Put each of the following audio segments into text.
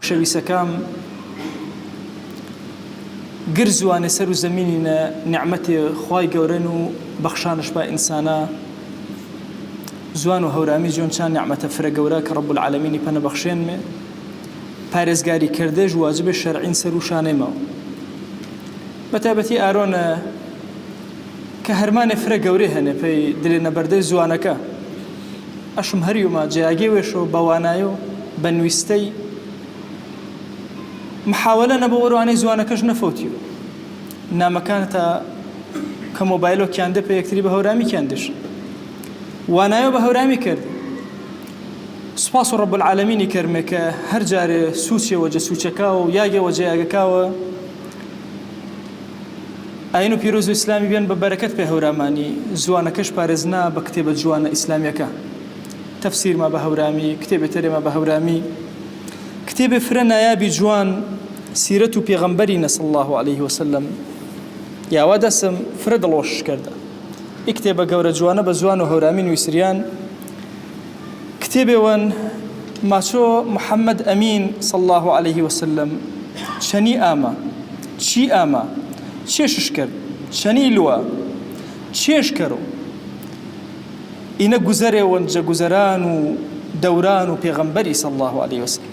خۆشەویستەکەم گرزوانە سەر و زەمینینە نعمەتی خوای گەورەن و بەخشانش بە ئینسانە زوان و هەورامی جۆن چان نعمەتە فرە گەورە کە ڕەب العالەمینی پەنە بەخشێنمێ پارێزگاری کردێژ واجبە شەرعین سەر و شانەیمەوە بەتایبەتی ئارۆنە کە هەرمانێ فرە گەورەی هەنێ پێی دلێنە بەردەی زوانەکە ئەشم هەریومە جیاگێ وێشەوە بەوانایە و بە نوویستەی محاولە نەبە وەروانەی زوانەکەش نەفەوتیوە نامەکانتە کە مۆبایلۆ کیاندە پێ یەکتری بە هەورامی کیاندش وانایە بە هەورامی کرد سوپاس و ڕەب العالەمینی کەرمێ کە هەر جارێ سووچێوە جە سووچەکاوە و یاگێوە جە یاگەکاوە ئاین و پیرۆز و ئیسلامی بێن بە بەرەکەت پێ هەورامانی زوانەکەش پارێزنا بە کتێبە جوانە ئیسلامیەکە تەفسیرما بە هەورامی کتێبێ تەرێمە بە هەورامی کتێبێ فرە نایابی جوان سیرەت و پێغەمبەری نەسڵ الله عليه وسلم یاوا دەسم فرە دڵۆشش کردە ئی کتێبە گەورە جوانە بە زوان و هەورامی نوویسریان کتێبێوەن ماچۆ محەممەد ئەمین صلی الله عليه وسلم چەنی ئامە چی ئامە چێشش کرد چەنی لووە چێش کەرۆ ئینە گوزەرێوەن جە گوزەران و دەوران و پێغەمبەری صلی الله عليه وسلم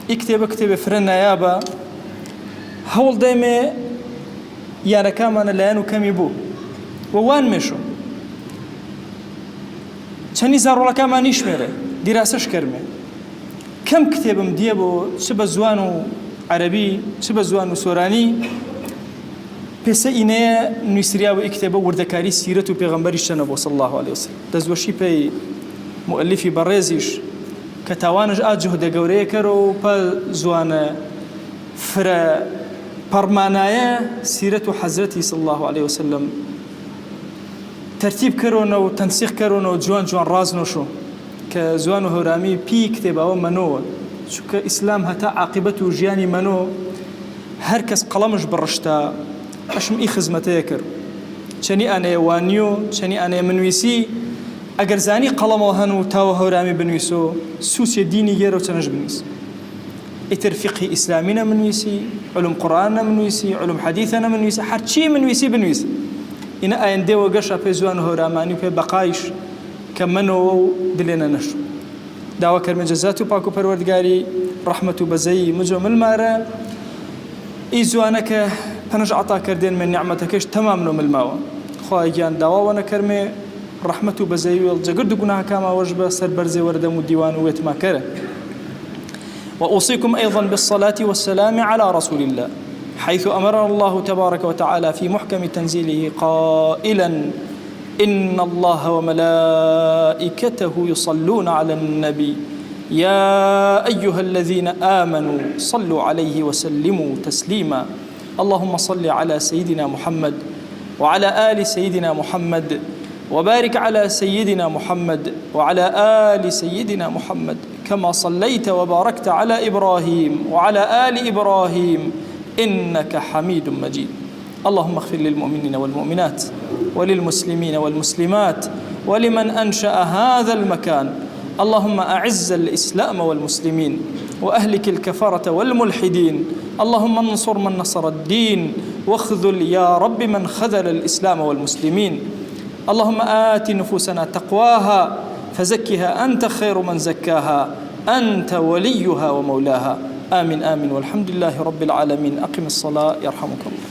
ئی کتێبە فرە نایابە هەوڵ دەیمێ یارەکامانە لایەن و کەمی بوو وەوان مێشۆ چەندی زارۆڵەکەمان نیشمێرە دیراسەش کەرمێ کەم کتێبم دیە بۆ چ بە زوان و عەرەبی چ بە زوان و سۆرانی پێسە ئینەیە نوویسریاوە ئی کتێبە وردەکاری سیرەت و پێغەمبەریش چەنە بۆ صلی الله عليه وسلم دەستوەشی پێی مؤلفی بەڕێزیش کە تاوانش ئاجهودە گەورەیە کەرە و پە زوانە فرە پەڕمانایە سیرەت و حەزرەتی صلی الله عليه وسلم ترتیب کەرۆنە و تەنسیق کەرۆنە و جوان جوان ڕازنۆشۆ کە زوان و هەورامی پی کتێباوە منۆوە چونکە ئیسلام هەتا عاقبەت و ژیانی منۆ هەر کەس قەڵەمش بڕشتا ئەشم ئی خزمەتەیە کرد چەنی ئانەیە وانیۆ چەنی ئانەیە منویسی ئەگەر زانی قەڵەمەوە هەن و تاوە هەورامی بنویسۆ سووسێ دینی گێرە و چەنەش بنویس ئیتر فقهی ئیسلامی نەمنویسی علوم قورئان نەمنویسی علوم حەدیثە نەمنویسی هەرچی منویسی بنویس ئینە ئایندێوە گەشە پێ زوان و هەورامانی و پێ بەقایش کە منەوە و دلێنە نەشو داوا کەرمە جەزات و پاک و پەروەردگاری ڕەحمەت و بەزەی مجۆ ملمارە ئی زوانەکە پەنەش عەتا کردێن من نعمەتەکەش تەمام نۆ ملماوە خوای گیان داواوە نەکەرمێ ڕەحمەت و بەزەی وێڵ جەگرد و گوناهەکاماوەش بە سەر بەرزێ وەردەم و دیوان و وێتما کەرە وأوصيكم أيضا بالصلاة والسلام على رسول الله حيث أمرنا الله تبارك وتعالى في محكم تنزيله قائلا إن الله وملائكته يصلون على النبي يا أيها الذين آمنوا صلوا عليه وسلموا تسليما اللهم صل على سيدنا محمد وعلى آل سيدنا محمد وبارك على سيدنا محمد وعلى آل سيدنا محمد كما صليت وباركت على إبراهيم وعلى آل إبراهيم إنك حميد مجيد اللهم اغفر للمؤمنين والمؤمنات وللمسلمين والمسلمات ولمن أنشأ هذا المكان اللهم أعز الإسلام والمسلمين وأهلك الكفرة والملحدين اللهم انصر من نصر الدين واخذل يا رب من خذل الإسلام والمسلمين اللهم آت نفوسنا تقواها فزكها أنت خير من زكاها أنت وليها ومولاها آمين آمين والحمد لله رب العالمين أقم الصلاة يرحمك الله.